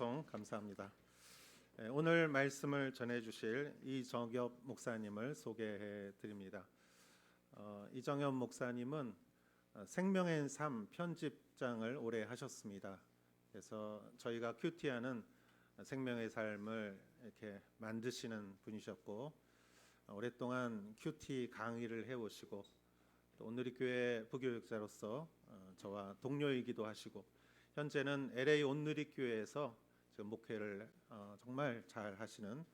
찬송 감사합니다. 오늘 말씀을 전해주실 이정엽 목사님을 소개해 드립니다. 이정엽 목사님은 생명의 삶 편집장을 오래 하셨습니다. 그래서 저희가 큐티하는 생명의 삶을 이렇게 만드시는 분이셨고, 오랫동안 큐티 강의를 해오시고, 또 온누리교회 부교육자로서 저와 동료이기도 하시고, 현재는 LA 온누리교회에서 지금 목회를 정말 잘 하시는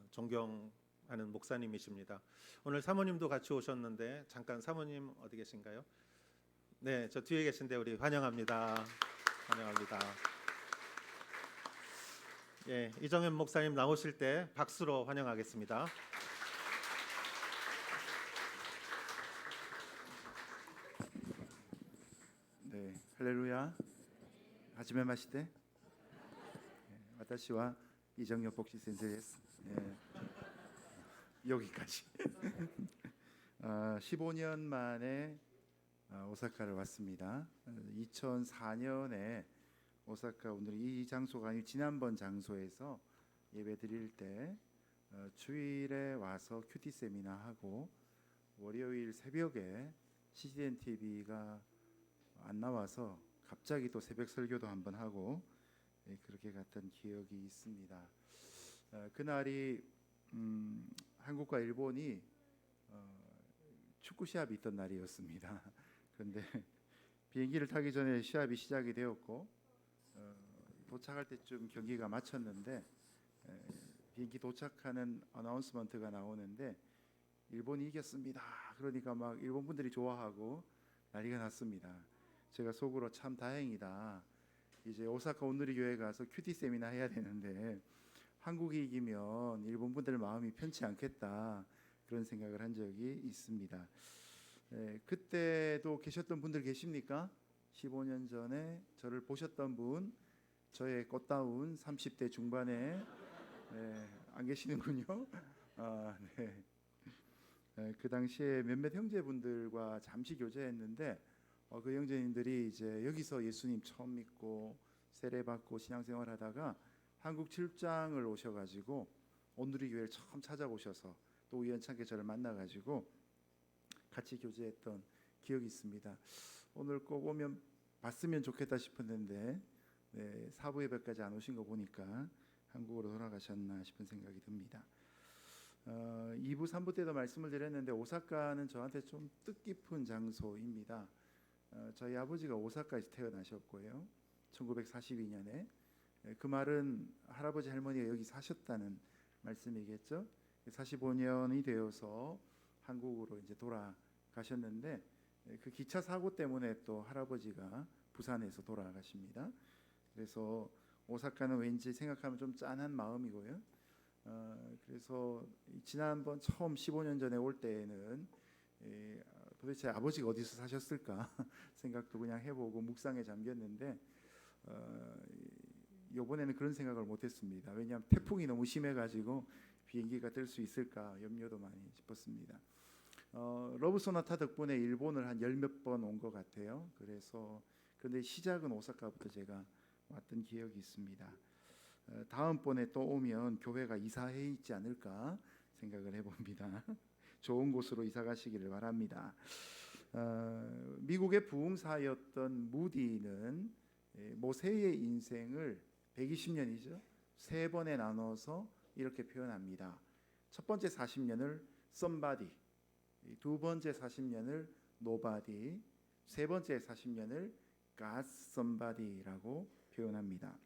존경하는 목사님이십니다. 오늘 사모님도 같이 오셨는데 잠깐 사모님 어디 계신가요? 네, 저 뒤에 계신데 우리 환영합니다. 환영합니다. 예, 이정현 목사님 나오실 때 박수로 환영하겠습니다. 네, 할렐루야. 하지메 마시테. 와타시와 이정엽 복지 센세です. 여기까지. 15년 만에 오사카를 왔습니다. 2004년에 오사카 오늘 이 장소가 아니고 지난번 장소에서 예배 드릴 때 주일에 와서 큐티 세미나 하고 월요일 새벽에 CGN TV가 안 나와서 갑자기 또 새벽 설교도 한번 하고 그렇게 갔던 기억이 있습니다. 그날이 한국과 일본이 축구 시합이 있던 날이었습니다. 그런데 비행기를 타기 전에 시합이 시작이 되었고 도착할 때쯤 경기가 마쳤는데 비행기 도착하는 어나운스먼트가 나오는데 일본이 이겼습니다. 그러니까 막 일본 분들이 좋아하고 난리가 났습니다. 제가 속으로 참 다행이다. 이제 오사카 온누리교회 가서 큐티 세미나 해야 되는데 한국이 이기면 일본 분들 마음이 편치 않겠다. 그런 생각을 한 적이 있습니다. 그때도 계셨던 분들 계십니까? 15년 전에 저를 보셨던 분, 저의 꽃다운 30대 중반에 안 계시는군요. 그 당시에 몇몇 형제분들과 잠시 교제했는데 그 형제님들이 이제 여기서 예수님 처음 믿고 세례 받고 신앙생활하다가 한국 출장을 오셔가지고 온누리교회를 처음 찾아오셔서 또 우연찮게 저를 만나가지고 같이 교제했던 기억이 있습니다. 오늘 꼭 오면 봤으면 좋겠다 싶었는데 사부 예배까지 안 오신 거 보니까 한국으로 돌아가셨나 싶은 생각이 듭니다. 2부 3부 때도 말씀을 드렸는데 오사카는 저한테 좀 뜻깊은 장소입니다. 저희 아버지가 오사카에서 태어나셨고요. 1942년에 그 말은 할아버지 할머니가 여기 사셨다는 말씀이겠죠. 45년이 되어서 한국으로 이제 돌아가셨는데 그 기차 사고 때문에 또 할아버지가 부산에서 돌아가십니다. 그래서 오사카는 왠지 생각하면 좀 짠한 마음이고요. 그래서 지난번 처음 15년 전에 올 때에는 도대체 아버지가 어디서 사셨을까 생각도 그냥 해보고 묵상에 잠겼는데 이번에는 그런 생각을 못했습니다. 왜냐하면 태풍이 너무 심해가지고 비행기가 뜰 수 있을까 염려도 많이 싶었습니다. 러브 소나타 덕분에 일본을 한 열 몇 번 온 것 같아요. 그런데 시작은 오사카부터 제가 왔던 기억이 있습니다. 다음번에 또 오면 교회가 이사해 있지 않을까 생각을 해봅니다. 좋은 곳으로 이사 가시기를 바랍니다. 미국의 부흥사였던 무디는 모세의 인생을 120년이죠. 세 번에 나눠서 이렇게 표현합니다. 첫 번째 40년을 somebody, 두 번째 40년을 nobody, 세 번째 40년을 God somebody라고 표현합니다.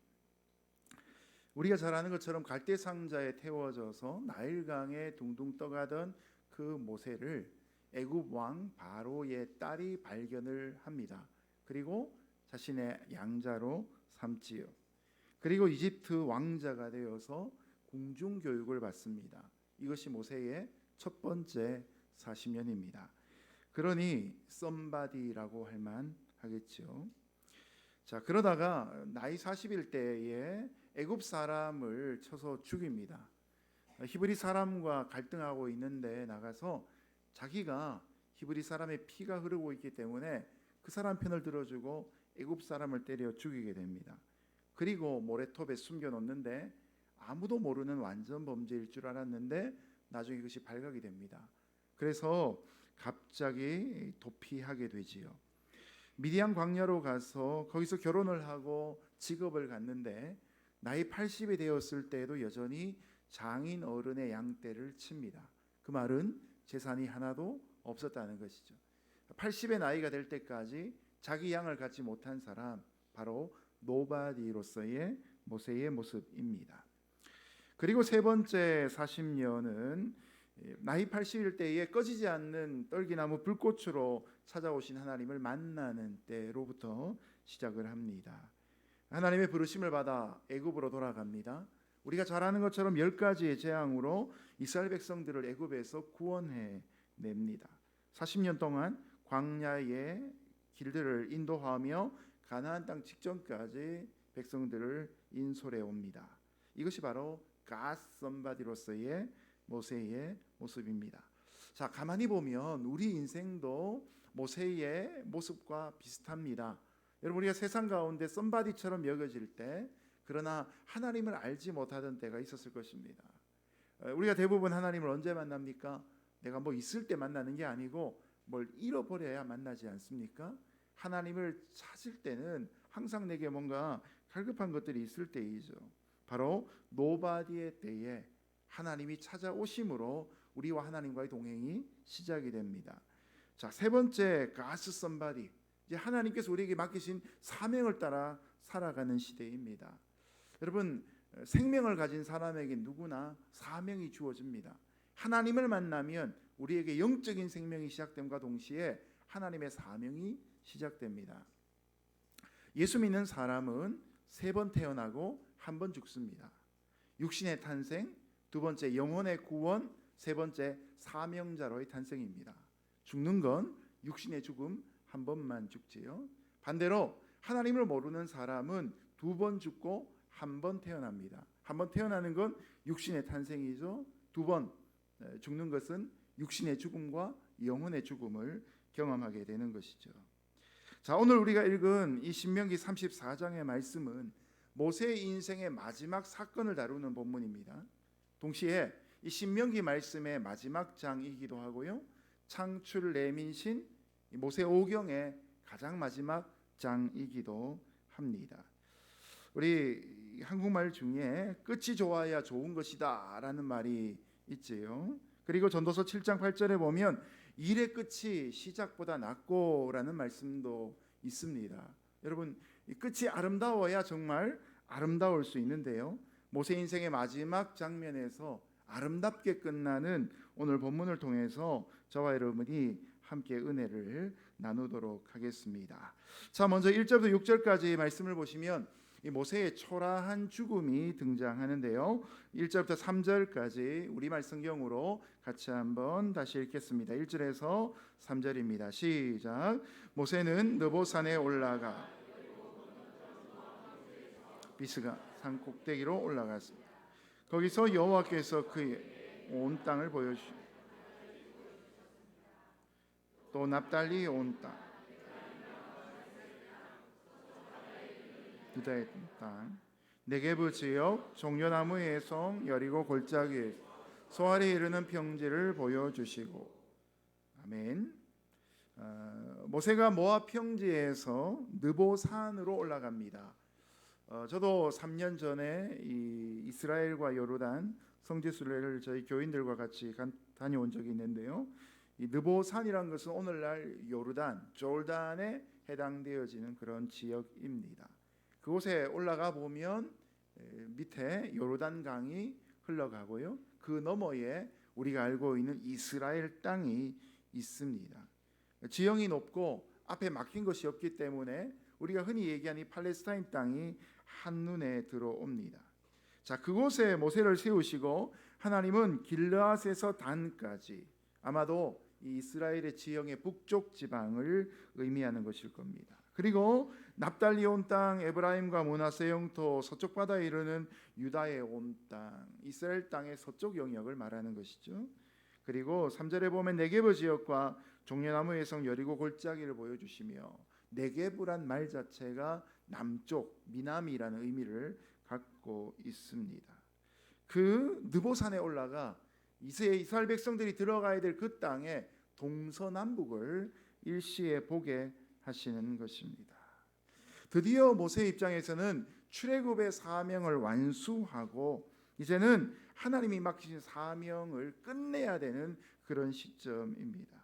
우리가 잘 아는 것처럼 갈대 상자에 태워져서 나일강에 둥둥 떠가던 그 모세를 애굽 왕 바로의 딸이 발견을 합니다. 그리고 자신의 양자로 삼지요. 그리고 이집트 왕자가 되어서 궁중 교육을 받습니다. 이것이 모세의 첫 번째 40년입니다. 그러니 somebody라고 할 만하겠죠. 자, 그러다가 나이 40일 때에 애굽 사람을 쳐서 죽입니다. 히브리 사람과 갈등하고 있는데 나가서 자기가 히브리 사람의 피가 흐르고 있기 때문에 그 사람 편을 들어주고 애굽 사람을 때려 죽이게 됩니다. 그리고 모래톱에 숨겨놓는데 아무도 모르는 완전 범죄일 줄 알았는데 나중에 그것이 발각이 됩니다. 그래서 갑자기 도피하게 되지요. 미디안 광야로 가서 거기서 결혼을 하고 직업을 갖는데 나이 80이 되었을 때에도 여전히 장인 어른의 양떼를 칩니다. 그 말은 재산이 하나도 없었다는 것이죠. 80의 나이가 될 때까지 자기 양을 갖지 못한 사람, 바로 노바디로서의 모세의 모습입니다. 그리고 세 번째 40년은 나이 80일 때에 꺼지지 않는 떨기나무 불꽃으로 찾아오신 하나님을 만나는 때로부터 시작을 합니다. 하나님의 부르심을 받아 애굽으로 돌아갑니다. 우리가 잘 아는 것처럼 10가지의 재앙으로 이스라엘 백성들을 애굽에서 구원해 냅니다. 40년 동안 광야의 길들을 인도하며 가나안 땅 직전까지 백성들을 인솔해 옵니다. 이것이 바로 God somebody로서의 모세의 모습입니다. 자, 가만히 보면 우리 인생도 모세의 모습과 비슷합니다. 여러분, 우리가 세상 가운데 somebody처럼 여겨질 때, 그러나 하나님을 알지 못하던 때가 있었을 것입니다. 우리가 대부분 하나님을 언제 만납니까? 내가 뭐 있을 때 만나는 게 아니고 뭘 잃어버려야 만나지 않습니까? 하나님을 찾을 때는 항상 내게 뭔가 갈급한 것들이 있을 때이죠. 바로 노바디의 때에 하나님이 찾아오심으로 우리와 하나님과의 동행이 시작이 됩니다. 자, 세 번째, 가스 썸바디. 이제 하나님께서 우리에게 맡기신 사명을 따라 살아가는 시대입니다. 여러분, 생명을 가진 사람에게 누구나 사명이 주어집니다. 하나님을 만나면 우리에게 영적인 생명이 시작됨과 동시에 하나님의 사명이 시작됩니다. 예수 믿는 사람은 3번 태어나고 1번 죽습니다. 육신의 탄생, 2번째 영혼의 구원, 3번째 사명자로의 탄생입니다. 죽는 건 육신의 죽음, 1번만 죽지요. 반대로 하나님을 모르는 사람은 2번 죽고 1번 태어납니다. 1번 태어나는 건 육신의 탄생이죠. 2번 죽는 것은 육신의 죽음과 영혼의 죽음을 경험하게 되는 것이죠. 자, 오늘 우리가 읽은 이 신명기 34장의 말씀은 모세의 인생의 마지막 사건을 다루는 본문입니다. 동시에 이 신명기 말씀의 마지막 장이기도 하고요, 창출 레민신 모세 오경의 가장 마지막 장이기도 합니다. 우리 한국말 중에 끝이 좋아야 좋은 것이다 라는 말이 있지요. 그리고 전도서 7장 8절에 보면 일의 끝이 시작보다 낫고 라는 말씀도 있습니다. 여러분, 이 끝이 아름다워야 정말 아름다울 수 있는데요, 모세 인생의 마지막 장면에서 아름답게 끝나는 오늘 본문을 통해서 저와 여러분이 함께 은혜를 나누도록 하겠습니다. 자, 먼저 1절부터 6절까지 말씀을 보시면 이 모세의 초라한 죽음이 등장하는데요, 1절부터 3절까지 우리말 성경으로 같이 한번 다시 읽겠습니다. 1절에서 3절입니다. 시작. 모세는 느보산에 올라가 비스가 산 꼭대기로 올라갔습니다. 거기서 여호와께서 그의 온 땅을 보여주시고 또 납달리 온 땅, 유다의 땅, 네게브 지역, 종려나무의 성, 여리고 골짜기에 소알에 이르는 평지를 보여주시고. 아멘. 모세가 모압 평지에서 느보산으로 올라갑니다. 저도 3년 전에 이 이스라엘과 요르단 성지순례를 저희 교인들과 같이 다녀온 적이 있는데요, 이 느보산이란 것은 오늘날 요르단, 졸단에 해당되어지는 그런 지역입니다. 그곳에 올라가 보면 밑에 요르단 강이 흘러가고요, 그 너머에 우리가 알고 있는 이스라엘 땅이 있습니다. 지형이 높고 앞에 막힌 것이 없기 때문에 우리가 흔히 얘기하는 이 팔레스타인 땅이 한눈에 들어옵니다. 자, 그곳에 모세를 세우시고 하나님은 길르앗에서 단까지, 아마도 이 이스라엘의 지형의 북쪽 지방을 의미하는 것일 겁니다. 그리고 납달리 온 땅, 에브라임과 므낫세 영토, 서쪽 바다에 이르는 유다의 온 땅, 이스라엘 땅의 서쪽 영역을 말하는 것이죠. 그리고 3절에 보면 네게브 지역과 종려나무의 성 여리고 골짜기를 보여주시며, 네게브란 말 자체가 남쪽, 미남이라는 의미를 갖고 있습니다. 그 느보산에 올라가 이스라엘 백성들이 들어가야 될 그 땅에 동서남북을 일시에 보게 하시는 것입니다. 드디어 모세 입장에서는 출애굽의 사명을 완수하고 이제는 하나님이 맡기신 사명을 끝내야 되는 그런 시점입니다.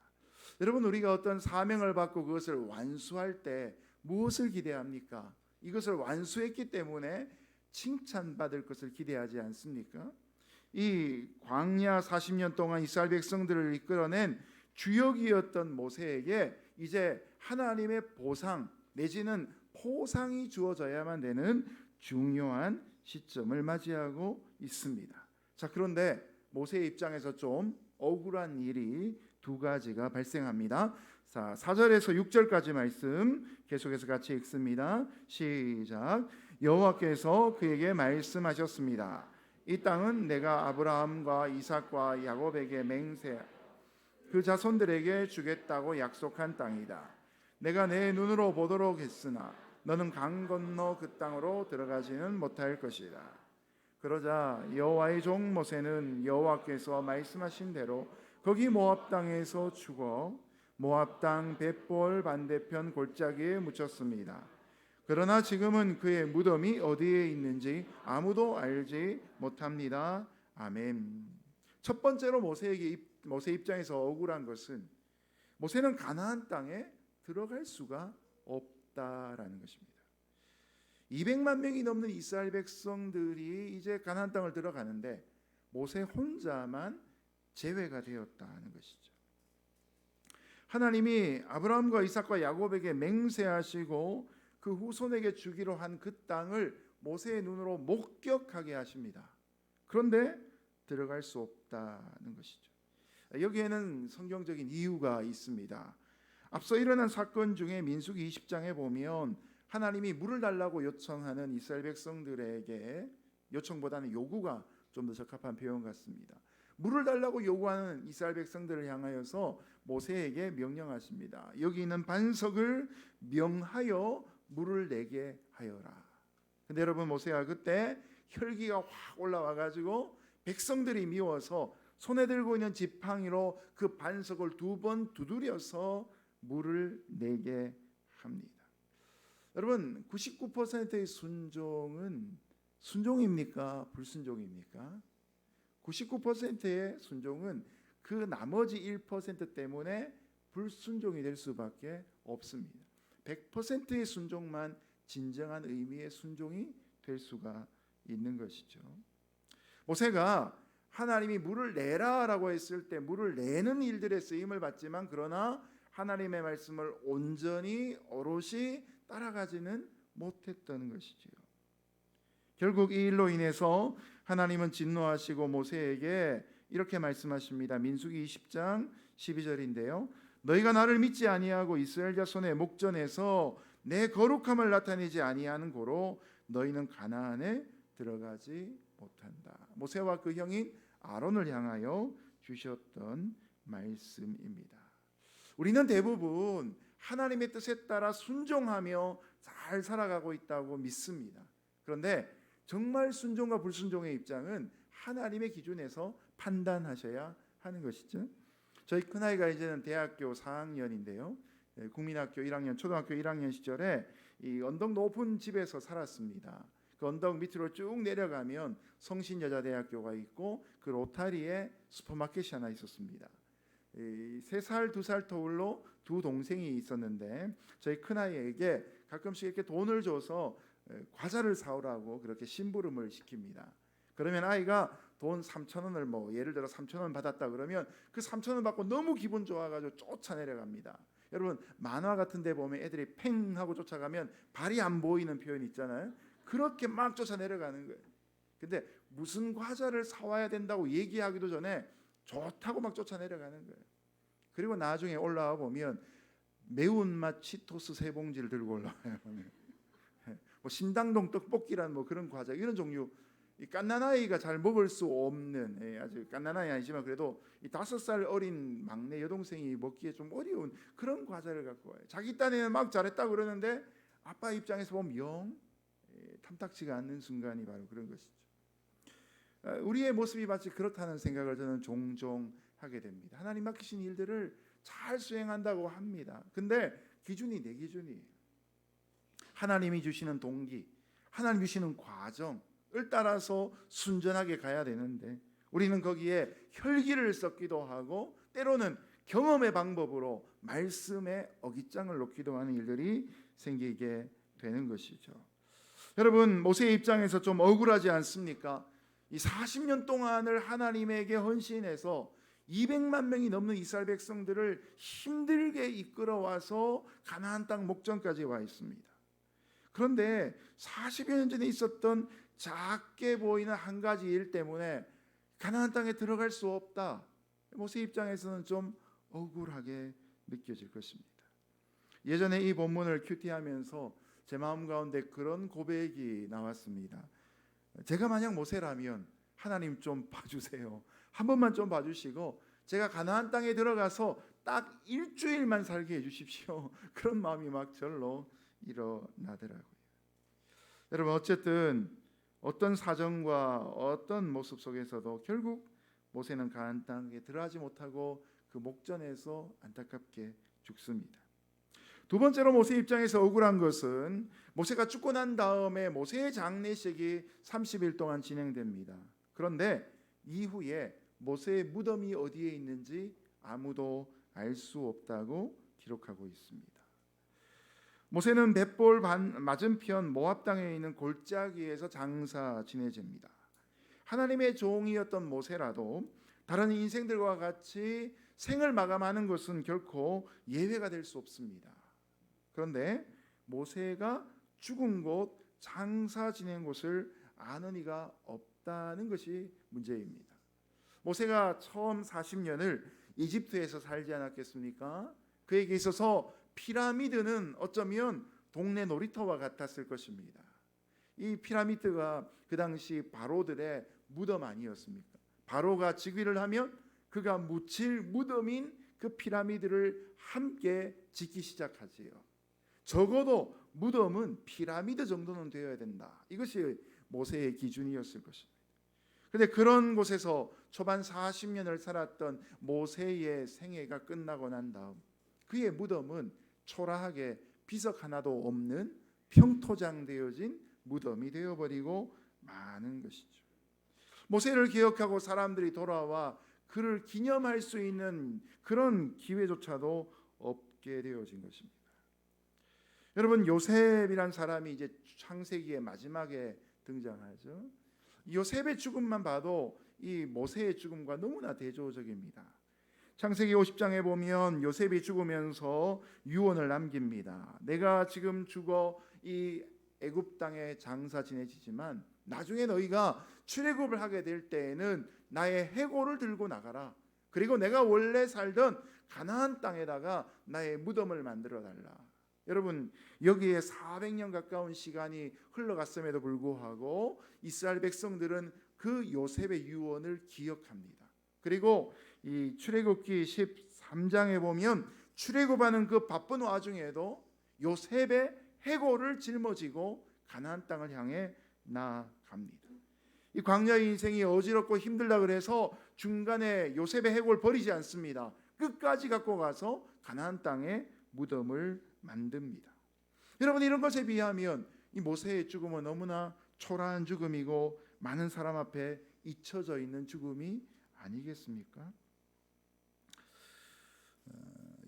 여러분, 우리가 어떤 사명을 받고 그것을 완수할 때 무엇을 기대합니까? 이것을 완수했기 때문에 칭찬받을 것을 기대하지 않습니까? 이 광야 40년 동안 이스라엘 백성들을 이끌어낸 주역이었던 모세에게 이제 하나님의 보상 내지는 포상이 주어져야만 되는 중요한 시점을 맞이하고 있습니다. 자, 그런데 모세의 입장에서 좀 억울한 일이 두 가지가 발생합니다. 자, 4절에서 6절까지 말씀 계속해서 같이 읽습니다. 시작. 여호와께서 그에게 말씀하셨습니다. 이 땅은 내가 아브라함과 이삭과 야곱에게 맹세 그 자손들에게 주겠다고 약속한 땅이다. 내가 내 눈으로 보도록 했으나 너는 강 건너 그 땅으로 들어가지는 못할 것이다. 그러자 여호와의 종 모세는 여호와께서 말씀하신 대로 거기 모압 땅에서 죽어 모압 땅 벳볼 반대편 골짜기에 묻혔습니다. 그러나 지금은 그의 무덤이 어디에 있는지 아무도 알지 못합니다. 아멘. 첫 번째로 모세 입장에서 억울한 것은 모세는 가나안 땅에 들어갈 수가 없다라는 것입니다. 200만 명이 넘는 이스라엘 백성들이 이제 가나안 땅을 들어가는데 모세 혼자만 제외가 되었다는 것이죠. 하나님이 아브라함과 이삭과 야곱에게 맹세하시고 그 후손에게 주기로 한 그 땅을 모세의 눈으로 목격하게 하십니다. 그런데 들어갈 수 없다는 것이죠. 여기에는 성경적인 이유가 있습니다. 앞서 일어난 사건 중에 민수기 20장에 보면 하나님이 물을 달라고 요청하는 이스라엘 백성들에게, 요청보다는 요구가 좀 더 적합한 표현 같습니다. 물을 달라고 요구하는 이스라엘 백성들을 향하여서 모세에게 명령하십니다. 여기 있는 반석을 명하여 물을 내게 하여라. 근데 여러분, 모세가 그때 혈기가 확 올라와 가지고 백성들이 미워서 손에 들고 있는 지팡이로 그 반석을 2번 두드려서 물을 내게 합니다. 여러분, 99%의 순종은 순종입니까? 불순종입니까? 99%의 순종은 그 나머지 1% 때문에 불순종이 될 수밖에 없습니다. 100%의 순종만 진정한 의미의 순종이 될 수가 있는 것이죠. 모세가 하나님이 물을 내라라고 했을 때 물을 내는 일들의 쓰임을 받지만 그러나 하나님의 말씀을 온전히 오롯이 따라가지는 못했던 것이지요. 결국 이 일로 인해서 하나님은 진노하시고 모세에게 이렇게 말씀하십니다. 민수기 20장 12절인데요. 너희가 나를 믿지 아니하고 이스라엘 자손의 목전에서 내 거룩함을 나타내지 아니하는 고로 너희는 가나안에 들어가지 못한다. 모세와 그 형인 아론을 향하여 주셨던 말씀입니다. 우리는 대부분 하나님의 뜻에 따라 순종하며 잘 살아가고 있다고 믿습니다. 그런데 정말 순종과 불순종의 입장은 하나님의 기준에서 판단하셔야 하는 것이죠. 저희 큰아이가 이제는 대학교 4학년인데요. 국민학교 1학년, 초등학교 1학년 시절에 이 언덕 높은 집에서 살았습니다. 그 언덕 밑으로 쭉 내려가면 성신여자대학교가 있고 그 로타리에 슈퍼마켓이 하나 있었습니다. 3살, 2살 터울로 두 동생이 있었는데 저희 큰아이에게 가끔씩 이렇게 돈을 줘서 과자를 사오라고 그렇게 심부름을 시킵니다. 그러면 아이가 돈 3,000원을 뭐 예를 들어 3,000원 받았다 그러면 그 3,000원 받고 너무 기분 좋아가지고 쫓아내려갑니다. 여러분, 만화 같은 데 보면 애들이 팽 하고 쫓아가면 발이 안 보이는 표현 있잖아요. 그렇게 막 쫓아내려가는 거예요. 근데 무슨 과자를 사와야 된다고 얘기하기도 전에 좋다고 막 쫓아내려가는 거예요. 그리고 나중에 올라와 보면 매운맛 치토스 3봉지를 들고 올라와요. 뭐 신당동 떡볶이란 뭐 그런 과자, 이런 종류, 이 갓난아이가 잘 먹을 수 없는, 아주 갓난아이 아니지만 그래도 이 5살 어린 막내 여동생이 먹기에 좀 어려운 그런 과자를 갖고 와요. 자기 딴에는 막 잘했다 그러는데 아빠 입장에서 보면 영 탐탁지가 않는 순간이 바로 그런 것이죠. 우리의 모습이 마치 그렇다는 생각을 저는 종종 하게 됩니다. 하나님 맡기신 일들을 잘 수행한다고 합니다. 근데 기준이 내 기준이에요. 하나님이 주시는 동기, 하나님 주시는 과정을 따라서 순전하게 가야 되는데 우리는 거기에 혈기를 섞기도 하고 때로는 경험의 방법으로 말씀에 어깃장을 놓기도 하는 일들이 생기게 되는 것이죠. 여러분, 모세의 입장에서 좀 억울하지 않습니까? 이 40년 동안을 하나님에게 헌신해서 200만 명이 넘는 이스라엘 백성들을 힘들게 이끌어와서 가나안 땅 목전까지 와 있습니다. 그런데 40여 년 전에 있었던 작게 보이는 한 가지 일 때문에 가나안 땅에 들어갈 수 없다. 모세 입장에서는 좀 억울하게 느껴질 것입니다. 예전에 이 본문을 큐티하면서 제 마음 가운데 그런 고백이 나왔습니다. 제가 만약 모세라면 하나님 좀 봐주세요. 한 번만 좀 봐주시고 제가 가나안 땅에 들어가서 딱 일주일만 살게 해주십시오. 그런 마음이 막 절로 일어나더라고요. 여러분, 어쨌든 어떤 사정과 어떤 모습 속에서도 결국 모세는 가나안 땅에 들어가지 못하고 그 목전에서 안타깝게 죽습니다. 두 번째로 모세 입장에서 억울한 것은 모세가 죽고 난 다음에 모세의 장례식이 30일 동안 진행됩니다. 그런데 이후에 모세의 무덤이 어디에 있는지 아무도 알 수 없다고 기록하고 있습니다. 모세는 벳볼 맞은편 모압 땅에 있는 골짜기에서 장사 지내집니다. 하나님의 종이었던 모세라도 다른 인생들과 같이 생을 마감하는 것은 결코 예외가 될 수 없습니다. 그런데 모세가 죽은 곳, 장사 지낸 곳을 아는 이가 없다는 것이 문제입니다. 모세가 처음 40년을 이집트에서 살지 않았겠습니까? 그에게 있어서 피라미드는 어쩌면 동네 놀이터와 같았을 것입니다. 이 피라미드가 그 당시 바로들의 무덤 아니었습니까? 바로가 즉위를 하면 그가 묻힐 무덤인 그 피라미드를 함께 짓기 시작하지요. 적어도 무덤은 피라미드 정도는 되어야 된다. 이것이 모세의 기준이었을 것입니다. 그런데 그런 곳에서 초반 40년을 살았던 모세의 생애가 끝나고 난 다음 그의 무덤은 초라하게 비석 하나도 없는 평토장되어진 무덤이 되어버리고 마는 것이죠. 모세를 기억하고 사람들이 돌아와 그를 기념할 수 있는 그런 기회조차도 없게 되어진 것입니다. 여러분, 요셉이란 사람이 이제 창세기의 마지막에 등장하죠. 요셉의 죽음만 봐도 이 모세의 죽음과 너무나 대조적입니다. 창세기 50장에 보면 요셉이 죽으면서 유언을 남깁니다. 내가 지금 죽어 이 애굽 땅에 장사 지내지만 나중에 너희가 출애굽을 하게 될 때에는 나의 해골을 들고 나가라. 그리고 내가 원래 살던 가나안 땅에다가 나의 무덤을 만들어 달라. 여러분, 여기에 400년 가까운 시간이 흘러갔음에도 불구하고 이스라엘 백성들은 그 요셉의 유언을 기억합니다. 그리고 이 출애굽기 13장에 보면 출애굽하는 그 바쁜 와중에도 요셉의 해골을 짊어지고 가나안 땅을 향해 나아갑니다. 이 광야의 인생이 어지럽고 힘들다 그래서 중간에 요셉의 해골 버리지 않습니다. 끝까지 갖고 가서 가나안 땅에 무덤을 만듭니다. 여러분, 이런 것에 비하면 이 모세의 죽음은 너무나 초라한 죽음이고 많은 사람 앞에 잊혀져 있는 죽음이 아니겠습니까?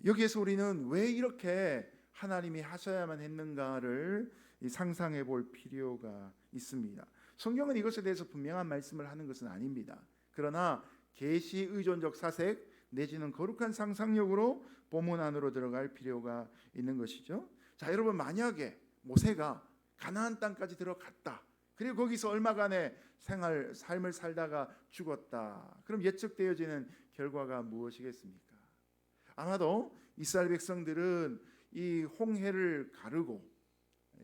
여기에서 우리는 왜 이렇게 하나님이 하셔야만 했는가를 상상해 볼 필요가 있습니다. 성경은 이것에 대해서 분명한 말씀을 하는 것은 아닙니다. 그러나 계시 의존적 사색 내지는 거룩한 상상력으로 본문 안으로 들어갈 필요가 있는 것이죠. 자, 여러분, 만약에 모세가 가나안 땅까지 들어갔다. 그리고 거기서 얼마간의 삶을 살다가 죽었다. 그럼 예측되어지는 결과가 무엇이겠습니까? 아마도 이스라엘 백성들은 이 홍해를 가르고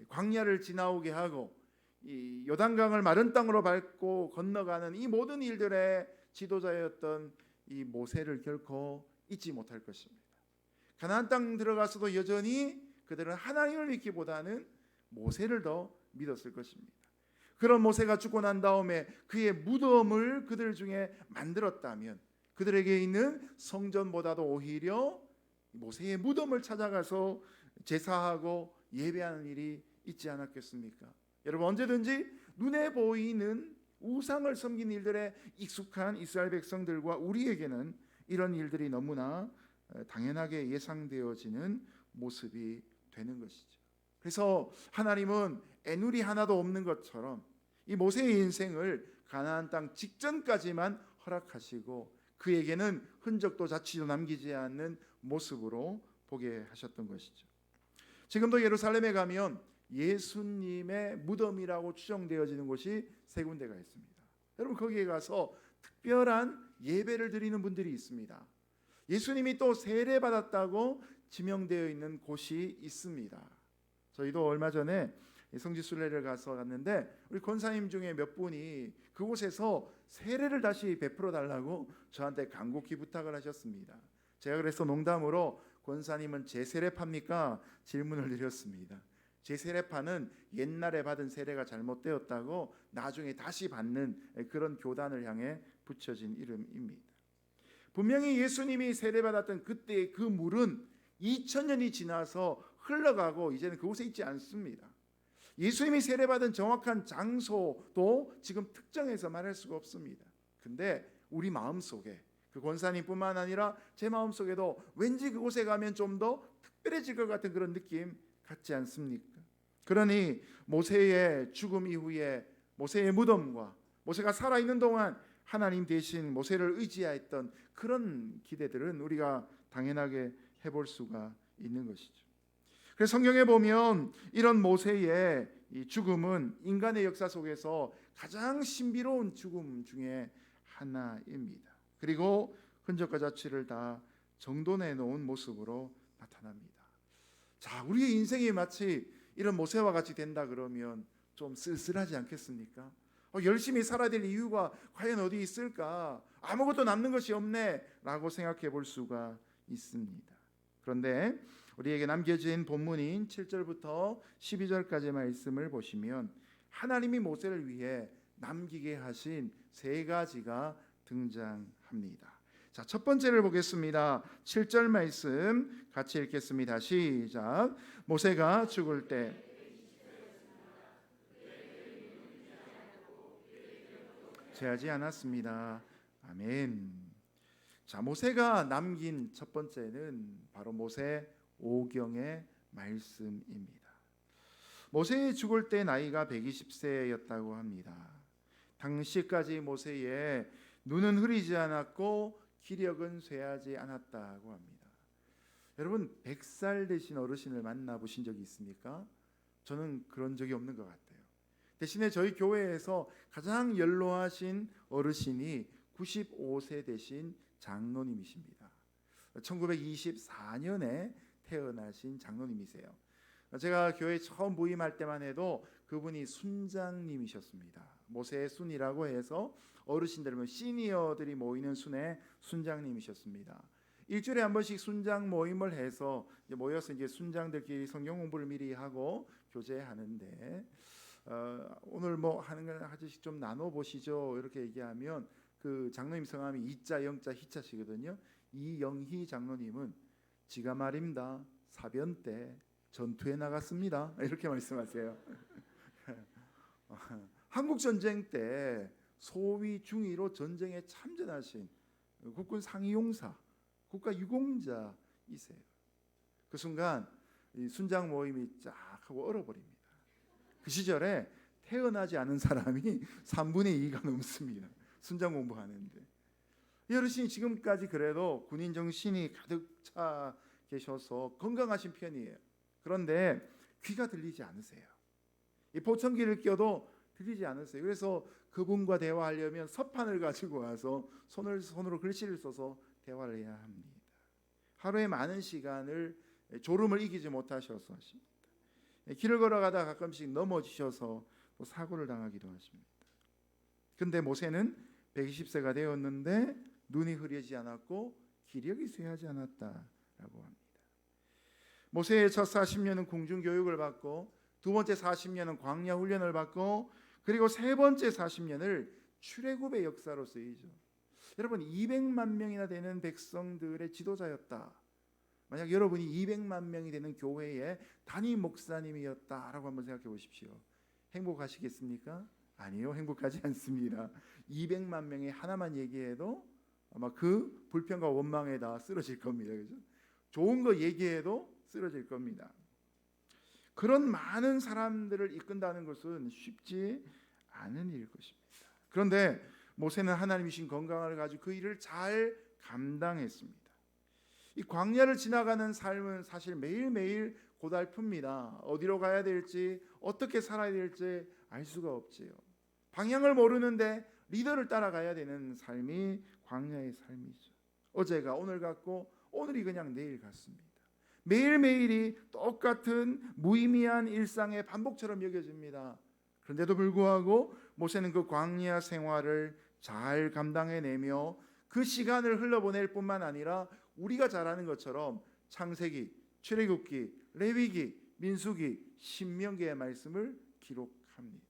광야를 지나오게 하고 이 요단강을 마른 땅으로 밟고 건너가는 이 모든 일들의 지도자였던 이 모세를 결코 잊지 못할 것입니다. 가나안 땅 들어가서도 여전히 그들은 하나님을 믿기보다는 모세를 더 믿었을 것입니다. 그런 모세가 죽고 난 다음에 그의 무덤을 그들 중에 만들었다면 그들에게 있는 성전보다도 오히려 모세의 무덤을 찾아가서 제사하고 예배하는 일이 있지 않았겠습니까? 여러분, 언제든지 눈에 보이는 우상을 섬긴 일들에 익숙한 이스라엘 백성들과 우리에게는 이런 일들이 너무나 당연하게 예상되어지는 모습이 되는 것이죠. 그래서 하나님은 애누리 하나도 없는 것처럼 이 모세의 인생을 가나안 땅 직전까지만 허락하시고 그에게는 흔적도 자취도 남기지 않는 모습으로 보게 하셨던 것이죠. 지금도 예루살렘에 가면 예수님의 무덤이라고 추정되어지는 곳이 세 군데가 있습니다. 여러분, 거기에 가서 특별한 예배를 드리는 분들이 있습니다. 예수님이 또 세례받았다고 지명되어 있는 곳이 있습니다. 저희도 얼마 전에 성지순례를 갔는데 우리 권사님 중에 몇 분이 그곳에서 세례를 다시 베풀어 달라고 저한테 간곡히 부탁을 하셨습니다. 제가 그래서 농담으로 권사님은 제 세례파입니까? 질문을 드렸습니다. 제 세례파는 옛날에 받은 세례가 잘못되었다고 나중에 다시 받는 그런 교단을 향해 붙여진 이름입니다. 분명히 예수님이 세례받았던 그때의 그 물은 2000년이 지나서 흘러가고 이제는 그곳에 있지 않습니다. 예수님이 세례받은 정확한 장소도 지금 특정해서 말할 수가 없습니다. 근데 우리 마음속에 그 권사님뿐만 아니라 제 마음속에도 왠지 그곳에 가면 좀 더 특별해질 것 같은 그런 느낌 같지 않습니까? 그러니 모세의 죽음 이후에 모세의 무덤과 모세가 살아있는 동안 하나님 대신 모세를 의지하였던 그런 기대들은 우리가 당연하게 해볼 수가 있는 것이죠. 그래서 성경에 보면 이런 모세의 이 죽음은 인간의 역사 속에서 가장 신비로운 죽음 중에 하나입니다. 그리고 흔적과 자취를 다 정돈해 놓은 모습으로 나타납니다. 자, 우리의 인생이 마치 이런 모세와 같이 된다 그러면 좀 쓸쓸하지 않겠습니까? 열심히 살아야 될 이유가 과연 어디 있을까? 아무것도 남는 것이 없네 라고 생각해 볼 수가 있습니다. 그런데 우리에게 남겨진 본문인 7절부터 12절까지의 말씀을 보시면 하나님이 모세를 위해 남기게 하신 세 가지가 등장합니다. 자, 첫 번째를 보겠습니다. 7절 말씀 같이 읽겠습니다. 시작. 모세가 죽을 때 죄하지 않았습니다. 아멘. 자, 모세가 남긴 첫 번째는 바로 모세 오경의 말씀입니다. 모세의 죽을 때 나이가 120세였다고 합니다. 당시까지 모세의 눈은 흐리지 않았고 기력은 쇠하지 않았다고 합니다. 여러분, 100살 되신 어르신을 만나보신 적이 있습니까? 저는 그런 적이 없는 것 같아요. 대신에 저희 교회에서 가장 연로하신 어르신이 95세 되신 장로님이십니다. 1924년에 태어나신 장로님이세요. 제가 교회 처음 부임할 때만 해도 그분이 순장님이셨습니다. 모세의 순이라고 해서 어르신들, 시니어들이 모이는 순의 순장님이셨습니다. 일주일에 한 번씩 순장 모임을 해서 모여서 이제 순장들끼리 성경 공부를 미리 하고 교제하는데 오늘 뭐 하는 걸 하나씩 좀 나눠 보시죠. 이렇게 얘기하면 그 장로님 성함이 이자 영자 희자시거든요. 이영희 장로님은 지가 말입니다. 사변 때 전투에 나갔습니다. 이렇게 말씀하세요. 한국 전쟁 때 소위 중위로 전쟁에 참전하신 국군 상위용사, 국가 유공자이세요. 그 순간 이 순장 모임이 쫙 하고 얼어버립니다. 그 시절에 태어나지 않은 사람이 3분의 2가 넘습니다. 순장 공부하는데. 이 어르신이 지금까지 그래도 군인 정신이 가득 차 계셔서 건강하신 편이에요. 그런데 귀가 들리지 않으세요. 이 보청기를 껴도 들리지 않으세요. 그래서 그분과 대화하려면 서판을 가지고 와서 손으로 글씨를 써서 대화를 해야 합니다. 하루에 많은 시간을 졸음을 이기지 못하셔서 하십니다. 길을 걸어가다 가끔씩 넘어지셔서 또 사고를 당하기도 하십니다. 근데 모세는 120세가 되었는데 눈이 흐리지 않았고 기력이 쇠하지 않았다라고 합니다. 모세의 첫 40년은 궁중 교육을 받고 두 번째 40년은 광야 훈련을 받고, 그리고 세 번째 40년을 출애굽의 역사로 쓰이죠. 여러분, 200만 명이나 되는 백성들의 지도자였다. 만약 여러분이 200만 명이 되는 교회의 담임 목사님이었다라고 한번 생각해 보십시오. 행복하시겠습니까? 아니요, 행복하지 않습니다. 200만 명이 하나만 얘기해도 아마 그 불평과 원망에 다 쓰러질 겁니다. 그죠? 좋은 거 얘기해도 쓰러질 겁니다. 그런 많은 사람들을 이끈다는 것은 쉽지 않은 일일 것입니다. 그런데 모세는 하나님이 주신 건강을 가지고 그 일을 잘 감당했습니다. 이 광야를 지나가는 삶은 사실 매일매일 고달픕니다. 어디로 가야 될지, 어떻게 살아야 될지 알 수가 없지요. 방향을 모르는데 리더를 따라가야 되는 삶이 광야의 삶이죠. 어제가 오늘 같고 오늘이 그냥 내일 같습니다. 매일매일이 똑같은 무의미한 일상의 반복처럼 여겨집니다. 그런데도 불구하고 모세는 그 광야 생활을 잘 감당해내며 그 시간을 흘러보낼 뿐만 아니라 우리가 잘 아는 것처럼 창세기, 출애굽기, 레위기, 민수기, 신명기의 말씀을 기록합니다.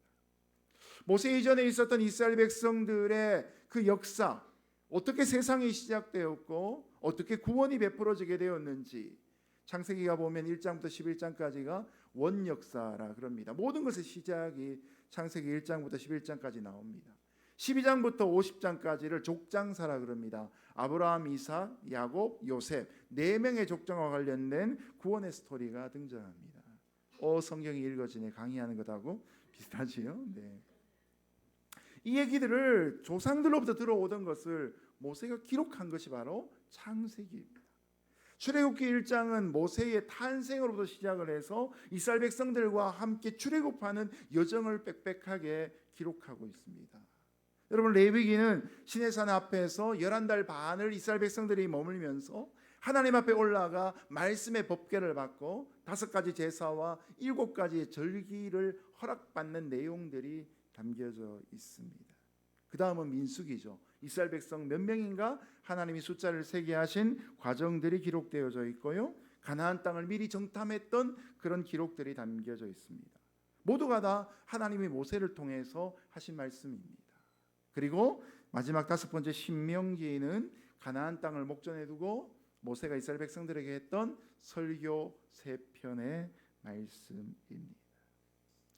모세 이전에 있었던 이스라엘 백성들의 그 역사, 어떻게 세상이 시작되었고 어떻게 구원이 베풀어지게 되었는지, 창세기가 보면 1장부터 11장까지가 원역사라 그럽니다. 모든 것의 시작이 창세기 1장부터 11장까지 나옵니다. 12장부터 50장까지를 족장사라 그럽니다. 아브라함, 이삭, 야곱, 요셉 4명의 족장과 관련된 구원의 스토리가 등장합니다. 성경이 읽어지네 강의하는 것하고 비슷하지요. 네. 이 얘기들을 조상들로부터 들어오던 것을 모세가 기록한 것이 바로 창세기입니다. 출애굽기 1장은 모세의 탄생으로부터 시작을 해서 이스라엘 백성들과 함께 출애굽하는 여정을 빽빽하게 기록하고 있습니다. 여러분, 레위기는 시내산 앞에서 11달 반을 이스라엘 백성들이 머물면서 하나님 앞에 올라가 말씀의 법궤를 받고 5가지 제사와 7가지 절기를 허락받는 내용들이 담겨져 있습니다. 그 다음은 민수기죠. 이스라엘 백성 몇 명인가 하나님이 숫자를 세게 하신 과정들이 기록되어져 있고요. 가나안 땅을 미리 정탐했던 그런 기록들이 담겨져 있습니다. 모두가 다 하나님이 모세를 통해서 하신 말씀입니다. 그리고 마지막 5번째 신명기는 가나안 땅을 목전에 두고 모세가 이스라엘 백성들에게 했던 설교 3편의 말씀입니다.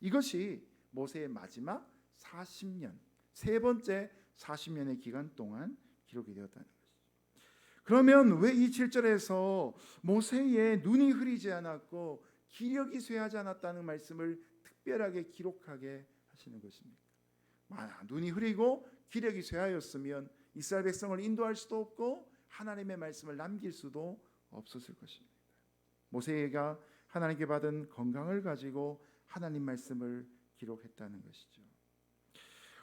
이것이 모세의 마지막 40년, 세 번째 40년의 기간 동안 기록이 되었다는 것이죠. 그러면 왜 이 7절에서 모세의 눈이 흐리지 않았고 기력이 쇠하지 않았다는 말씀을 특별하게 기록하게 하시는 것입니까? 눈이 흐리고 기력이 쇠하였으면 이스라엘 백성을 인도할 수도 없고 하나님의 말씀을 남길 수도 없었을 것입니다. 모세가 하나님께 받은 건강을 가지고 하나님 말씀을 기록했다는 것이죠.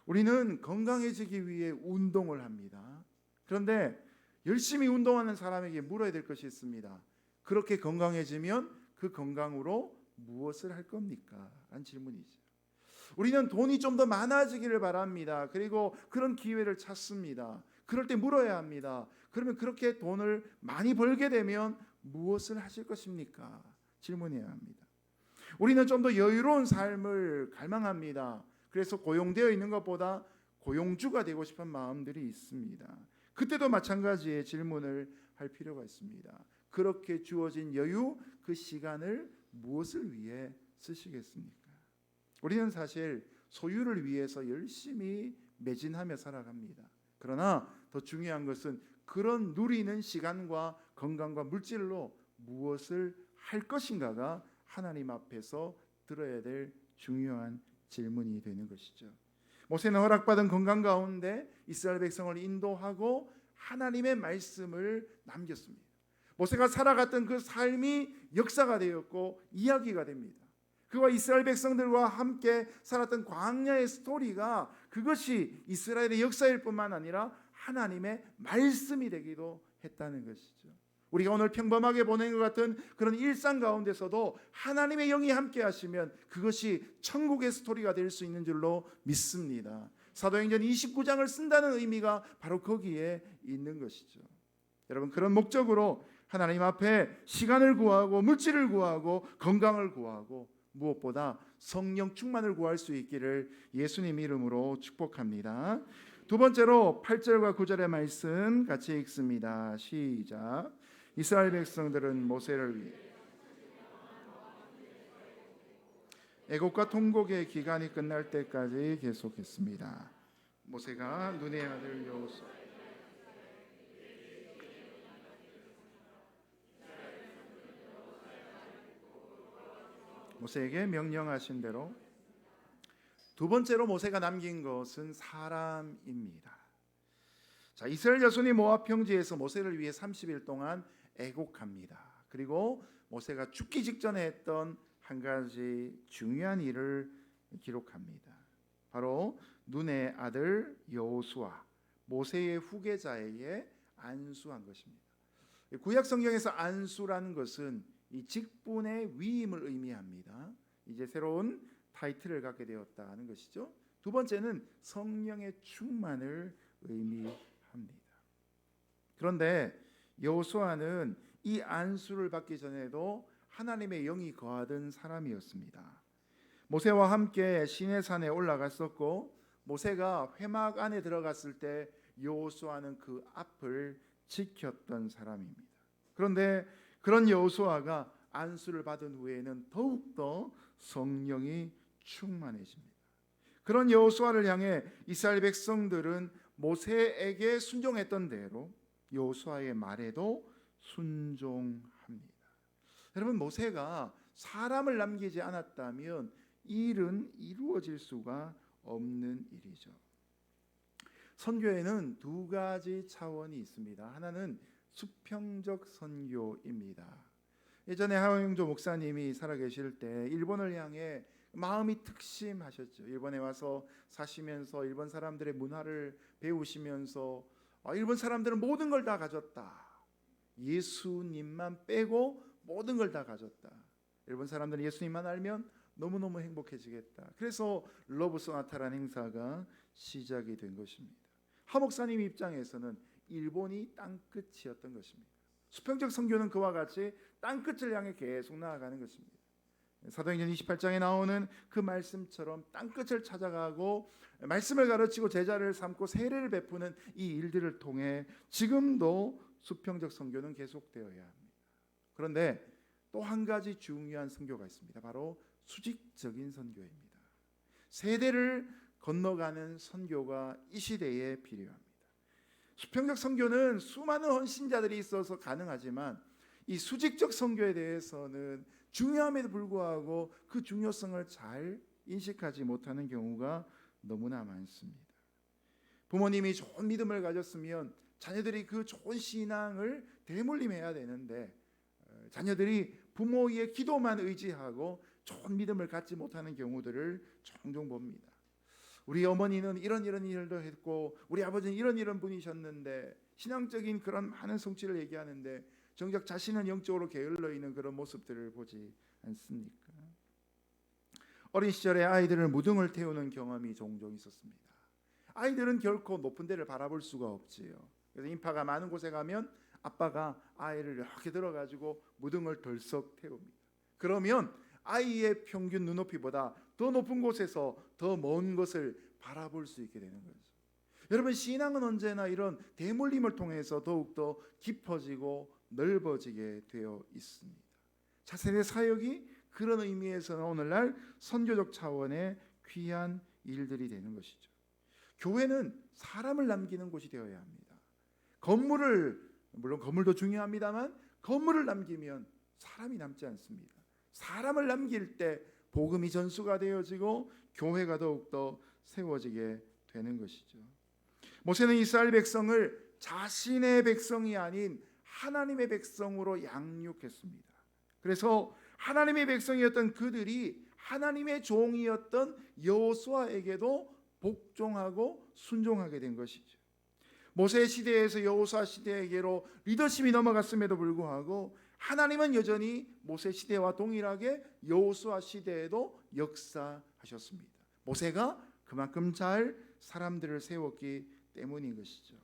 우리는 건강해지기 위해 운동을 합니다. 그런데 열심히 운동하는 사람에게 물어야 될 것이 있습니다. 그렇게 건강해지면 그 건강으로 무엇을 할 겁니까? 라는 질문이죠. 우리는 돈이 좀 더 많아지기를 바랍니다. 그리고 그런 기회를 찾습니다. 그럴 때 물어야 합니다. 그러면 그렇게 돈을 많이 벌게 되면 무엇을 하실 것입니까? 질문해야 합니다. 우리는 좀 더 여유로운 삶을 갈망합니다. 그래서 고용되어 있는 것보다 고용주가 되고 싶은 마음들이 있습니다. 그때도 마찬가지의 질문을 할 필요가 있습니다. 그렇게 주어진 여유, 그 시간을 무엇을 위해 쓰시겠습니까? 우리는 사실 소유를 위해서 열심히 매진하며 살아갑니다. 그러나 더 중요한 것은 그런 누리는 시간과 건강과 물질로 무엇을 할 것인가가 하나님 앞에서 들어야 될 중요한 질문이 되는 것이죠. 모세는 허락받은 건강 가운데 이스라엘 백성을 인도하고 하나님의 말씀을 남겼습니다. 모세가 살아갔던 그 삶이 역사가 되었고 이야기가 됩니다. 그와 이스라엘 백성들과 함께 살았던 광야의 스토리가 그것이 이스라엘의 역사일 뿐만 아니라 하나님의 말씀이 되기도 했다는 것이죠. 우리가 오늘 평범하게 보낸 것 같은 그런 일상 가운데서도 하나님의 영이 함께 하시면 그것이 천국의 스토리가 될 수 있는 줄로 믿습니다. 사도행전 29장을 쓴다는 의미가 바로 거기에 있는 것이죠. 여러분, 그런 목적으로 하나님 앞에 시간을 구하고 물질을 구하고 건강을 구하고 무엇보다 성령 충만을 구할 수 있기를 예수님 이름으로 축복합니다. 두 번째로 8절과 9절의 말씀 같이 읽습니다. 시작. 이스라엘 백성들은 모세를 위해 애곡과 통곡의 기간이 끝날 때까지 계속했습니다. 모세가 눈의 아들 여호수아 모세에게 명령하신 대로 두 번째로 모세가 남긴 것은 사람입니다. 자, 이스라엘 자손이 모압 평지에서 모세를 위해 30일 동안 애곡합니다. 그리고 모세가 죽기 직전에 했던 한 가지 중요한 일을 기록합니다. 바로 눈의 아들 여호수아, 모세의 후계자에게 안수한 것입니다. 구약 성경에서 안수라는 것은 이 직분의 위임을 의미합니다. 이제 새로운 타이틀을 갖게 되었다는 것이죠. 두 번째는 성령의 충만을 의미합니다. 그런데 여호수아는 이 안수를 받기 전에도 하나님의 영이 거하던 사람이었습니다. 모세와 함께 시내산에 올라갔었고 모세가 회막 안에 들어갔을 때 여호수아는 그 앞을 지켰던 사람입니다. 그런데 그런 여호수아가 안수를 받은 후에는 더욱더 성령이 충만해집니다. 그런 여호수아를 향해 이스라엘 백성들은 모세에게 순종했던 대로 여호수아의 말에도 순종합니다. 여러분, 모세가 사람을 남기지 않았다면 일은 이루어질 수가 없는 일이죠. 선교에는 두 가지 차원이 있습니다. 하나는 수평적 선교입니다. 예전에 하영조 목사님이 살아계실 때 일본을 향해 마음이 특심하셨죠. 일본에 와서 사시면서 일본 사람들의 문화를 배우시면서 일본 사람들은 모든 걸 다 가졌다. 예수님만 빼고 모든 걸 다 가졌다. 일본 사람들은 예수님만 알면 너무너무 행복해지겠다. 그래서 러브 소나타라는 행사가 시작이 된 것입니다. 하 목사님 입장에서는 일본이 땅끝이었던 것입니다. 수평적 선교는 그와 같이 땅끝을 향해 계속 나아가는 것입니다. 사도행전 28장에 나오는 그 말씀처럼 땅끝을 찾아가고 말씀을 가르치고 제자를 삼고 세례를 베푸는 이 일들을 통해 지금도 수평적 선교는 계속되어야 합니다. 그런데 또 한 가지 중요한 선교가 있습니다. 바로 수직적인 선교입니다. 세대를 건너가는 선교가 이 시대에 필요합니다. 수평적 선교는 수많은 헌신자들이 있어서 가능하지만 이 수직적 선교에 대해서는 중요함에도 불구하고 그 중요성을 잘 인식하지 못하는 경우가 너무나 많습니다. 부모님이 좋은 믿음을 가졌으면 자녀들이 그 좋은 신앙을 대물림해야 되는데 자녀들이 부모의 기도만 의지하고 좋은 믿음을 갖지 못하는 경우들을 종종 봅니다. 우리 어머니는 이런 일도 했고 우리 아버지는 이런 분이셨는데 신앙적인 그런 많은 성취를 얘기하는데 정작 자신은 영적으로 게을러 있는 그런 모습들을 보지 않습니까? 어린 시절에 아이들을 무등을 태우는 경험이 종종 있었습니다. 아이들은 결코 높은 데를 바라볼 수가 없지요. 그래서 인파가 많은 곳에 가면 아빠가 아이를 이렇게 들어가지고 무등을 덜썩 태웁니다. 그러면 아이의 평균 눈높이보다 더 높은 곳에서 더 먼 것을 바라볼 수 있게 되는 거죠. 여러분, 신앙은 언제나 이런 대물림을 통해서 더욱더 깊어지고 넓어지게 되어 있습니다. 차세대 사역이 그런 의미에서는 오늘날 선교적 차원의 귀한 일들이 되는 것이죠. 교회는 사람을 남기는 곳이 되어야 합니다. 물론 건물도 중요합니다만 건물을 남기면 사람이 남지 않습니다. 사람을 남길 때 복음이 전수가 되어지고 교회가 더욱더 세워지게 되는 것이죠. 모세는 이스라엘 백성을 자신의 백성이 아닌 하나님의 백성으로 양육했습니다. 그래서 하나님의 백성이었던 그들이 하나님의 종이었던 여호수아에게도 복종하고 순종하게 된 것이죠. 모세 시대에서 여호수아 시대에게로 리더십이 넘어갔음에도 불구하고 하나님은 여전히 모세 시대와 동일하게 여호수아 시대에도 역사하셨습니다. 모세가 그만큼 잘 사람들을 세웠기 때문인 것이죠.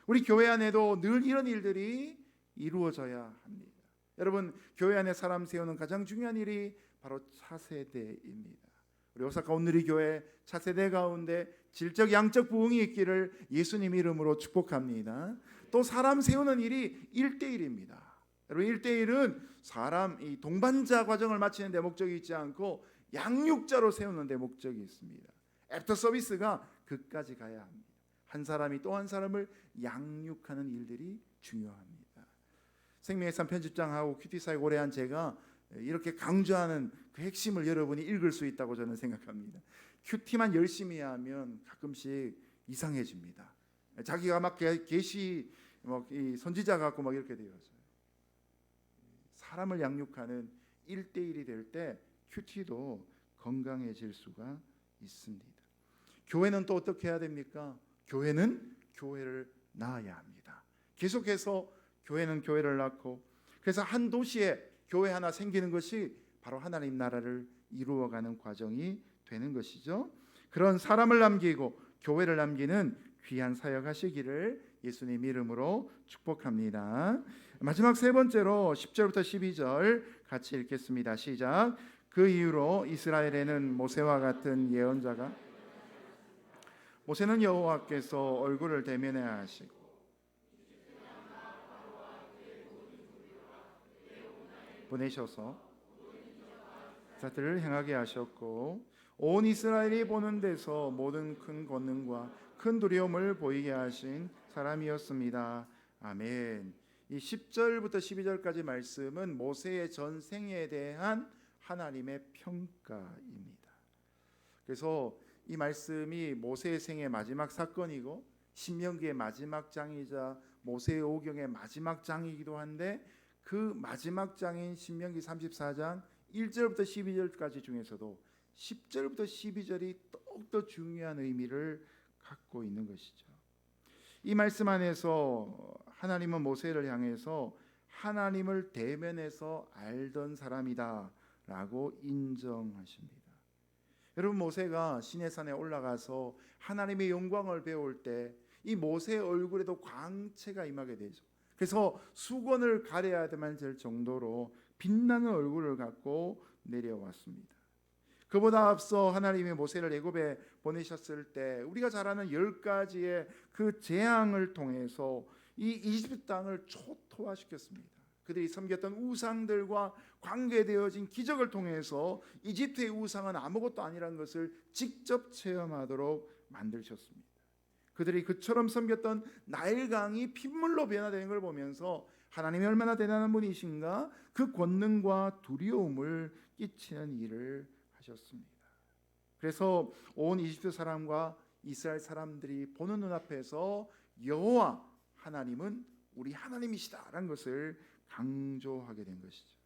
우리 교회 안에도 늘 이런 일들이 이루어져야 합니다. 여러분, 교회 안에 사람 세우는 가장 중요한 일이 바로 차세대입니다. 우리 오사카 온누리 교회 차세대 가운데 질적 양적 부흥이 있기를 예수님 이름으로 축복합니다. 또 사람 세우는 일이 1대1입니다. 여러분 1대1은 사람 이 동반자 과정을 마치는 데 목적이 있지 않고 양육자로 세우는 데 목적이 있습니다. 애프터 서비스가 그까지 가야 합니다. 한 사람이 또 한 사람을 양육하는 일들이 중요합니다. 생명의 산 편집장하고 큐티사에 오래한 제가 이렇게 강조하는 그 핵심을 여러분이 읽을 수 있다고 저는 생각합니다. 큐티만 열심히 하면 가끔씩 이상해집니다. 자기가 막 계시 선지자 같고 막 이렇게 되어서요. 사람을 양육하는 1대1이 될 때 큐티도 건강해질 수가 있습니다. 교회는 또 어떻게 해야 됩니까? 교회는 교회를 낳아야 합니다. 계속해서 교회는 교회를 낳고, 그래서 한 도시에 교회 하나 생기는 것이 바로 하나님 나라를 이루어가는 과정이 되는 것이죠. 그런 사람을 남기고 교회를 남기는 귀한 사역하시기를 예수님 이름으로 축복합니다. 마지막 세 번째로 10절부터 12절 같이 읽겠습니다. 시작. 그 이후로 이스라엘에는 모세와 같은 예언자가 모세는 여호와께서 얼굴을 대면해 하시고 보내셔서 자들을 행하게 하셨고 온 이스라엘이 보는 데서 모든 큰 권능과 큰 두려움을 보이게 하신 사람이었습니다. 아멘. 이 10절부터 12절까지 말씀은 모세의 전생에 대한 하나님의 평가입니다. 그래서 이 말씀이 모세의 생의 마지막 사건이고 신명기의 마지막 장이자 모세의 오경의 마지막 장이기도 한데, 그 마지막 장인 신명기 34장 1절부터 12절까지 중에서도 10절부터 12절이 더욱더 중요한 의미를 갖고 있는 것이죠. 이 말씀 안에서 하나님은 모세를 향해서 하나님을 대면해서 알던 사람이다 라고 인정하십니다. 여러분, 모세가 시내산에 올라가서 하나님의 영광을 배울 때 이 모세의 얼굴에도 광채가 임하게 되죠. 그래서 수건을 가려야만 될 정도로 빛나는 얼굴을 갖고 내려왔습니다. 그보다 앞서 하나님이 모세를 애굽에 보내셨을 때 우리가 잘 아는 10가지의 그 재앙을 통해서 이 이집트 땅을 초토화시켰습니다. 그들이 섬겼던 우상들과 관계되어진 기적을 통해서 이집트의 우상은 아무것도 아니라는 것을 직접 체험하도록 만드셨습니다. 그들이 그처럼 섬겼던 나일강이 핏물로 변화되는 걸 보면서 하나님이 얼마나 대단한 분이신가, 그 권능과 두려움을 끼치는 일을 하셨습니다. 그래서 온 이집트 사람과 이스라엘 사람들이 보는 눈앞에서 여호와 하나님은 우리 하나님이시다라는 것을 강조하게 된 것이죠.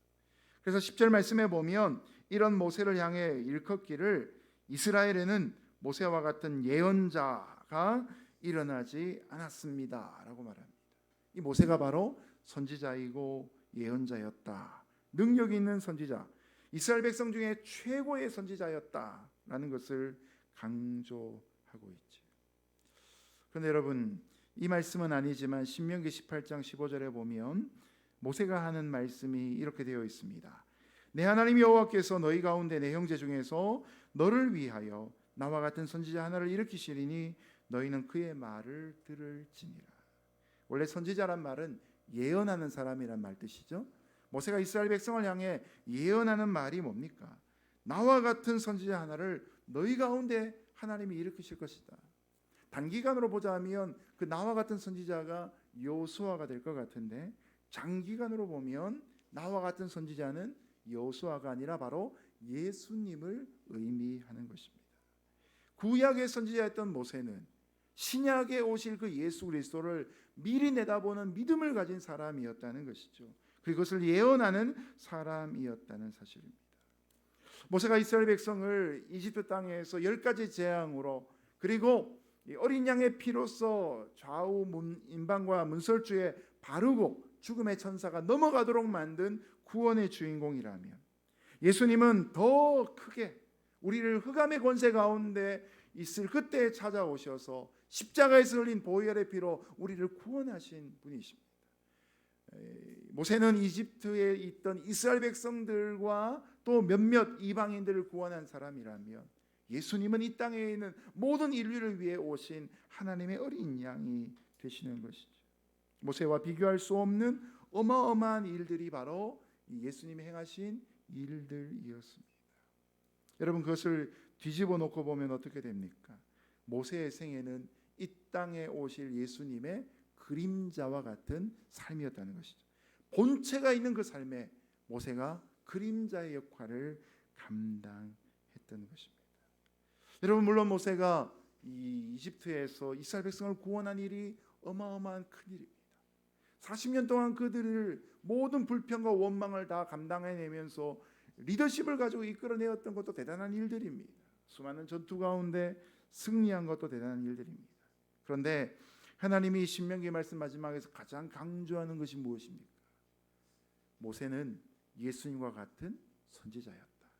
그래서 10절 말씀에 보면 이런 모세를 향해 일컫기를 이스라엘에는 모세와 같은 예언자가 일어나지 않았습니다 라고 말합니다. 이 모세가 바로 선지자이고 예언자였다. 능력 있는 선지자, 이스라엘 백성 중에 최고의 선지자였다라는 것을 강조하고 있죠. 그런데 여러분, 이 말씀은 아니지만 신명기 18장 15절에 보면 모세가 하는 말씀이 이렇게 되어 있습니다. 내 하나님 여호와께서 너희 가운데 내 형제 중에서 너를 위하여 나와 같은 선지자 하나를 일으키시리니 너희는 그의 말을 들을지니라. 원래 선지자란 말은 예언하는 사람이란 말 뜻이죠. 모세가 이스라엘 백성을 향해 예언하는 말이 뭡니까? 나와 같은 선지자 하나를 너희 가운데 하나님이 일으키실 것이다. 단기간으로 보자면 그 나와 같은 선지자가 여호수아가 될 것 같은데, 장기간으로 보면 나와 같은 선지자는 여호수아가 아니라 바로 예수님을 의미하는 것입니다. 구약의 선지자였던 모세는 신약에 오실 그 예수 그리스도를 미리 내다보는 믿음을 가진 사람이었다는 것이죠. 그것을 예언하는 사람이었다는 사실입니다. 모세가 이스라엘 백성을 이집트 땅에서 10가지 재앙으로, 그리고 어린 양의 피로써 좌우 임방과 문설주에 바르고 죽음의 천사가 넘어가도록 만든 구원의 주인공이라면, 예수님은 더 크게 우리를 흑암의 권세 가운데 있을 그때 찾아오셔서 십자가에서 흘린 보혈의 피로 우리를 구원하신 분이십니다. 모세는 이집트에 있던 이스라엘 백성들과 또 몇몇 이방인들을 구원한 사람이라면 예수님은 이 땅에 있는 모든 인류를 위해 오신 하나님의 어린 양이 되시는 것이죠. 모세와 비교할 수 없는 어마어마한 일들이 바로 이 예수님이 행하신 일들이었습니다. 여러분, 그것을 뒤집어 놓고 보면 어떻게 됩니까? 모세의 생애는 이 땅에 오실 예수님의 그림자와 같은 삶이었다는 것이죠. 본체가 있는 그 삶에 모세가 그림자의 역할을 감당했던 것입니다. 여러분, 물론 모세가 이 이집트에서 이스라엘 백성을 구원한 일이 어마어마한 큰 일입니다. 40년 동안 그들을 모든 불평과 원망을 다 감당해내면서 리더십을 가지고 이끌어내었던 것도 대단한 일들입니다. 수많은 전투 가운데 승리한 것도 대단한 일들입니다. 그런데 하나님이 신명기 말씀 마지막에서 가장 강조하는 것이 무엇입니까? 모세는 예수님과 같은 선지자였다.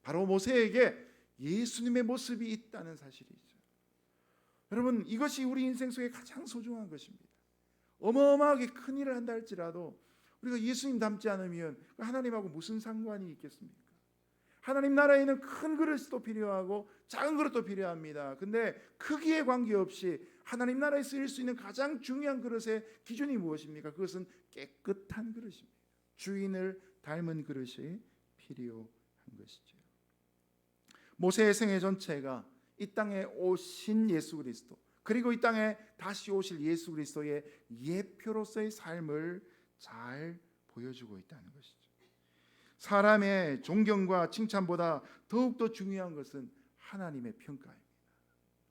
바로 모세에게 예수님의 모습이 있다는 사실이죠. 여러분, 이것이 우리 인생 속에 가장 소중한 것입니다. 어마어마하게 큰 일을 한다 할지라도 우리가 예수님 닮지 않으면 하나님하고 무슨 상관이 있겠습니까? 하나님 나라에는 큰 그릇도 필요하고 작은 그릇도 필요합니다. 근데 크기에 관계없이 하나님 나라에 쓰일 수 있는 가장 중요한 그릇의 기준이 무엇입니까? 그것은 깨끗한 그릇입니다. 주인을 닮은 그릇이 필요한 것이죠. 모세의 생애 전체가 이 땅에 오신 예수 그리스도, 그리고 이 땅에 다시 오실 예수 그리스도의 예표로서의 삶을 잘 보여주고 있다는 것이죠. 사람의 존경과 칭찬보다 더욱더 중요한 것은 하나님의 평가입니다.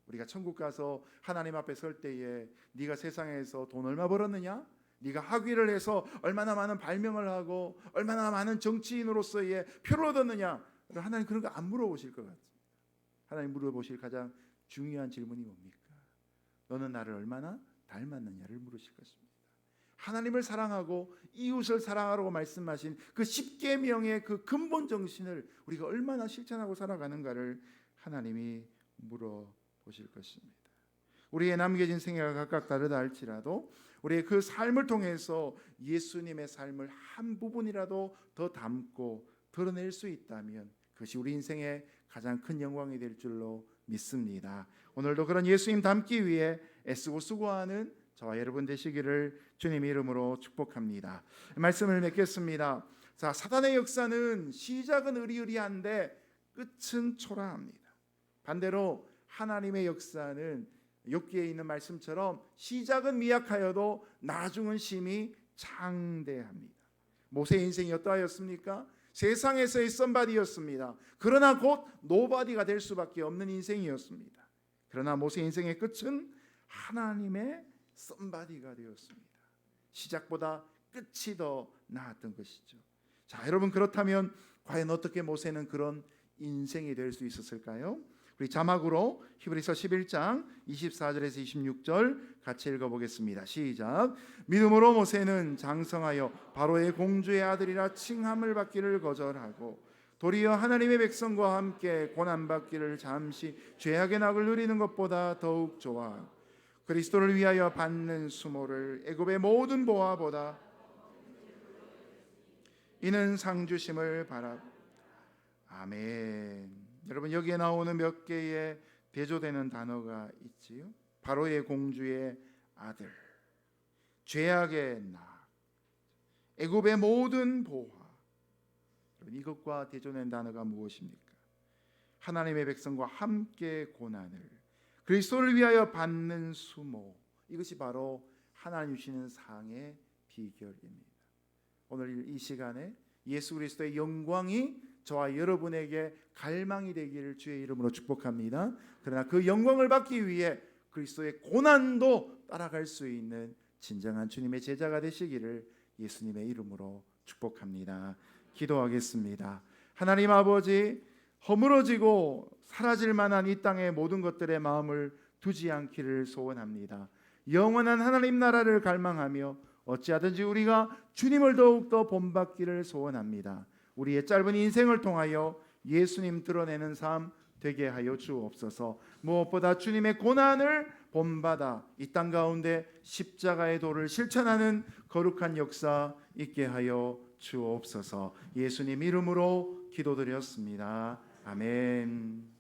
우리가 천국 가서 하나님 앞에 설 때에 네가 세상에서 돈 얼마 벌었느냐? 네가 학위를 해서 얼마나 많은 발명을 하고 얼마나 많은 정치인으로서의 표를 얻었느냐? 하나님 그런 거 안 물어보실 것 같습니다. 하나님 물어보실 가장 중요한 질문이 뭡니까? 너는 나를 얼마나 닮았느냐를 물으실 것입니다. 하나님을 사랑하고 이웃을 사랑하라고 말씀하신 그 10계명의 그 근본 정신을 우리가 얼마나 실천하고 살아가는가를 하나님이 물어보실 것입니다. 우리의 남겨진 생애가 각각 다르다 할지라도 우리의 그 삶을 통해서 예수님의 삶을 한 부분이라도 더 담고 드러낼 수 있다면 그것이 우리 인생의 가장 큰 영광이 될 줄로 믿습니다. 오늘도 그런 예수님 닮기 위해 애쓰고 수고하는 저와 여러분 되시기를 주님의 이름으로 축복합니다. 말씀을 맺겠습니다. 자, 사단의 역사는 시작은 의리의리한데 끝은 초라합니다. 반대로 하나님의 역사는 욥기에 있는 말씀처럼 시작은 미약하여도 나중은 심히 창대합니다. 모세의 인생이 어떠하였습니까? 세상에서의 썸바디였습니다. 그러나 곧 노바디가 될 수밖에 없는 인생이었습니다. 그러나 모세의 인생의 끝은 하나님의 썸바디가 되었습니다. 시작보다 끝이 더 나았던 것이죠. 자, 여러분, 그렇다면 과연 어떻게 모세는 그런 인생이 될 수 있었을까요? 우리 자막으로 히브리서 11장 24절에서 26절 같이 읽어보겠습니다. 시작. 믿음으로 모세는 장성하여 바로의 공주의 아들이라 칭함을 받기를 거절하고 도리어 하나님의 백성과 함께 고난받기를 잠시 죄악의 낙을 누리는 것보다 더욱 좋아하고 그리스도를 위하여 받는 수모를 애굽의 모든 보화보다 이는 상주심을 바라. 아멘. 여러분, 여기에 나오는 몇 개의 대조되는 단어가 있지요. 바로의 공주의 아들, 죄악의 낙, 애굽의 모든 보화. 여러분, 이것과 대조된 단어가 무엇입니까? 하나님의 백성과 함께 고난을, 그리스도를 위하여 받는 수모. 이것이 바로 하나님 주시는 상의 비결입니다. 오늘 이 시간에 예수 그리스도의 영광이 저와 여러분에게 갈망이 되기를 주의 이름으로 축복합니다. 그러나 그 영광을 받기 위해 그리스도의 고난도 따라갈 수 있는 진정한 주님의 제자가 되시기를 예수님의 이름으로 축복합니다. 기도하겠습니다. 하나님 아버지, 허물어지고 사라질 만한 이 땅의 모든 것들의 마음을 두지 않기를 소원합니다. 영원한 하나님 나라를 갈망하며 어찌하든지 우리가 주님을 더욱더 본받기를 소원합니다. 우리의 짧은 인생을 통하여 예수님 드러내는 삶 되게 하여 주옵소서. 무엇보다 주님의 고난을 본받아 이 땅 가운데 십자가의 도를 실천하는 거룩한 역사 있게 하여 주옵소서. 예수님 이름으로 기도드렸습니다. 아멘.